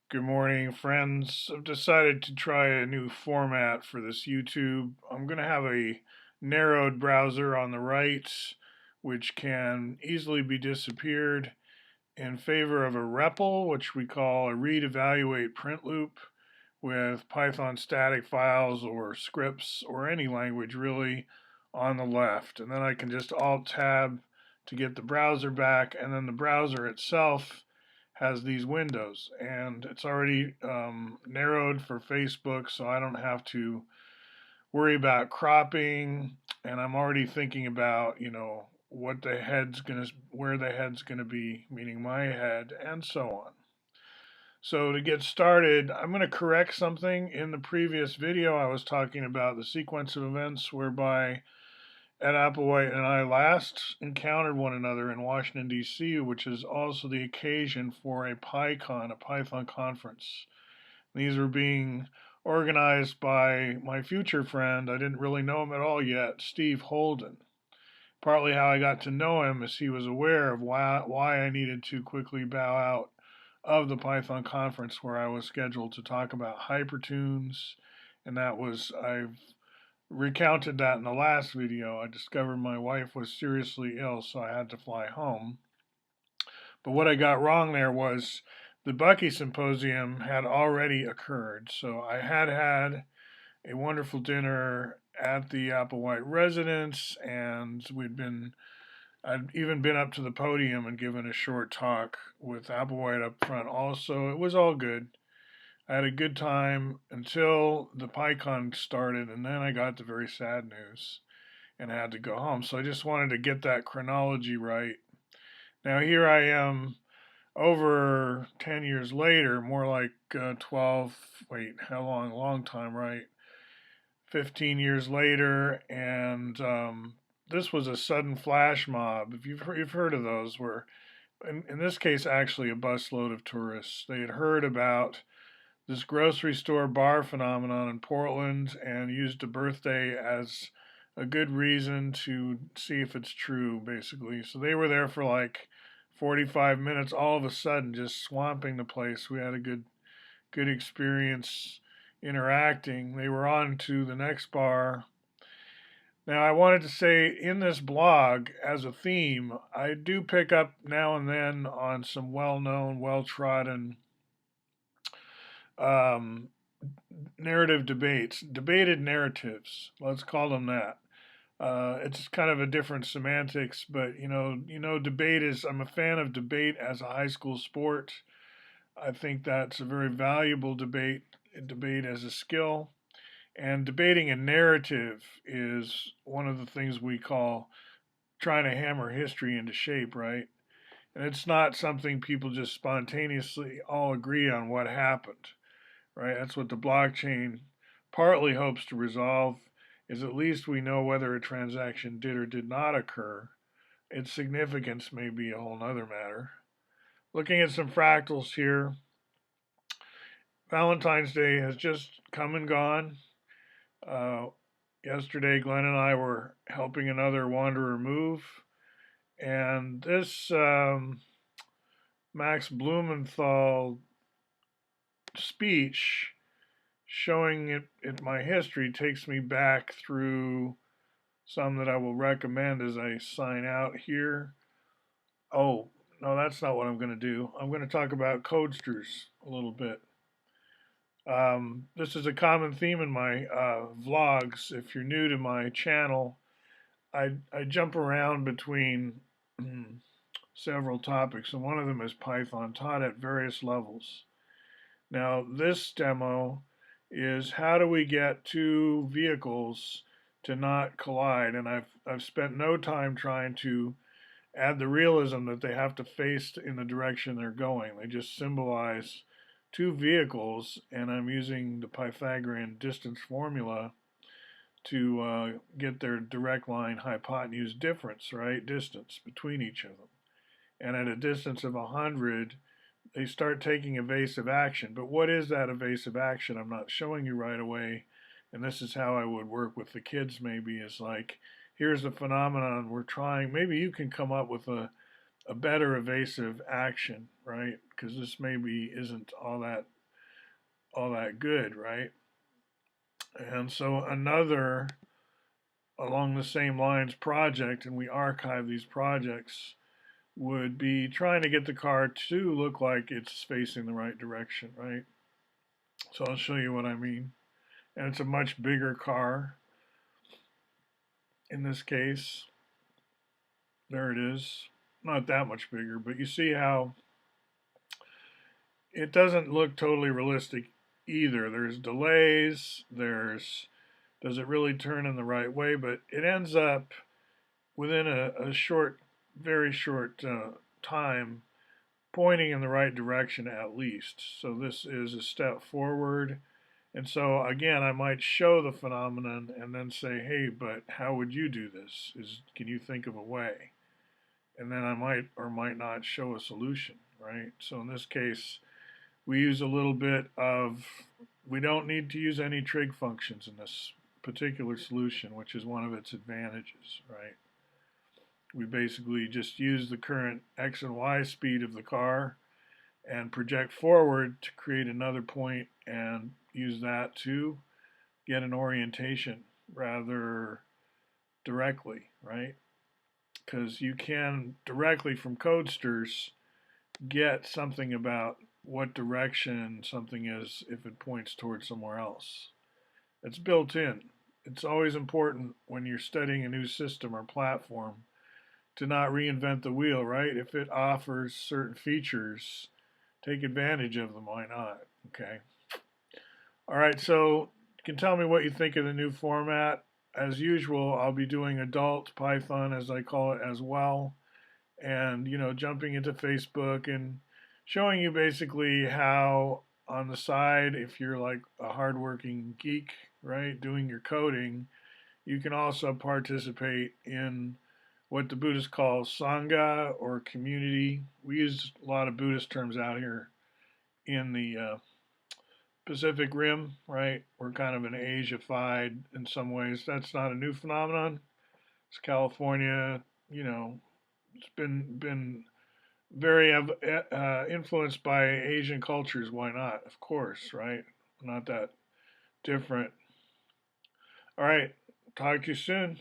Good morning, friends. I've decided to try a new format for this YouTube. I'm going to have a narrowed browser on the right, which can easily be disappeared in favor of a REPL, which we call a read, evaluate, print loop with Python static files or scripts or any language really on the left. And then I can just Alt Tab to get the browser back, and then the browser itself has these windows, and it's already narrowed for Facebook, so I don't have to worry about cropping. And I'm already thinking about, what the head's gonna, where the head's gonna be, meaning my head, and so on. So to get started, I'm going to correct something. In the previous video, I was talking about the sequence of events whereby Ed Applewhite and I last encountered one another in Washington, D.C., which is also the occasion for a PyCon, a Python conference. These were being organized by my future friend. I didn't really know him at all yet, Steve Holden. Partly how I got to know him is he was aware of why I needed to quickly bow out of the Python conference where I was scheduled to talk about hypertunes. And I've recounted that in the last video. I discovered my wife was seriously ill, so I had to fly home. But what I got wrong there was the Bucky Symposium had already occurred. So I had had a wonderful dinner at the Applewhite residence, and I'd even been up to the podium and given a short talk with Applewhite up front also. It was all good. I had a good time until the PyCon started, and then I got the very sad news and had to go home. So I just wanted to get that chronology right. Now here I am over 10 years later, more like 12, wait, how long? Long time, right? 15 years later, and this was a sudden flash mob. If you've heard of those, where in this case, actually a busload of tourists. They had heard about this grocery store bar phenomenon in Portland and used a birthday as a good reason to see if it's true, basically. So they were there for like 45 minutes, all of a sudden just swamping the place. We had a good experience interacting. They were on to the next bar. Now, I wanted to say in this blog, as a theme, I do pick up now and then on some well known, well trodden um, narrative debates, debated narratives. Let's call them that. It's kind of a different semantics, but debate is. I'm a fan of debate as a high school sport. I think that's a very valuable debate as a skill. And debating a narrative is one of the things we call trying to hammer history into shape, right? And it's not something people just spontaneously all agree on what happened, right? That's what the blockchain partly hopes to resolve, is at least we know whether a transaction did or did not occur. Its significance may be a whole other matter. Looking at some fractals here, Valentine's Day has just come and gone. Uh, Yesterday, Glenn and I were helping another wanderer move, and this Max Blumenthal speech showing it my history takes me back through some that I will recommend as I sign out here. Oh, no, that's not what I'm going to do. I'm going to talk about codesters a little bit. This is a common theme in my vlogs. If you're new to my channel, I jump around between several topics, and one of them is Python, taught at various levels. Now, this demo is how do we get two vehicles to not collide, and I've spent no time trying to add the realism that they have to face in the direction they're going. They just symbolize two vehicles, and I'm using the Pythagorean distance formula to get their direct line hypotenuse difference, right? Distance between each of them. And at a distance of 100, they start taking evasive action. But what is that evasive action? I'm not showing you right away. And this is how I would work with the kids maybe, is like, here's the phenomenon we're trying. Maybe you can come up with a better evasive action, right? Because this maybe isn't all that all that good, right? And so another along the same lines project, and we archive these projects, would be trying to get the car to look like it's facing the right direction, right? So I'll show you what I mean. And it's a much bigger car in this case. There it is. Not that much bigger, but you see how it doesn't look totally realistic either. There's delays, does it really turn in the right way, but it ends up within a short, very short time pointing in the right direction at least. So this is a step forward. And so again, I might show the phenomenon and then say, hey, but how would you do this? Can you think of a way? And then I might or might not show a solution, right? So in this case, we use a little bit of, we don't need to use any trig functions in this particular solution, which is one of its advantages, right? We basically just use the current x and y speed of the car and project forward to create another point and use that to get an orientation rather directly, right? Because you can directly from Codesters get something about what direction something is if it points towards somewhere else. It's built in. It's always important when you're studying a new system or platform to not reinvent the wheel, right? If it offers certain features, take advantage of them. Why not? Okay. All right. So you can tell me what you think of the new format. As usual, I'll be doing adult Python, as I call it, as well, and jumping into Facebook and showing you basically how on the side, if you're like a hardworking geek, right, doing your coding, you can also participate in what the Buddhists call Sangha or community. We use a lot of Buddhist terms out here in the Pacific Rim, right? We're kind of an Asiafied in some ways. That's not a new phenomenon. It's California, it's been very influenced by Asian cultures. Why not? Of course, right? Not that different. All right. Talk to you soon.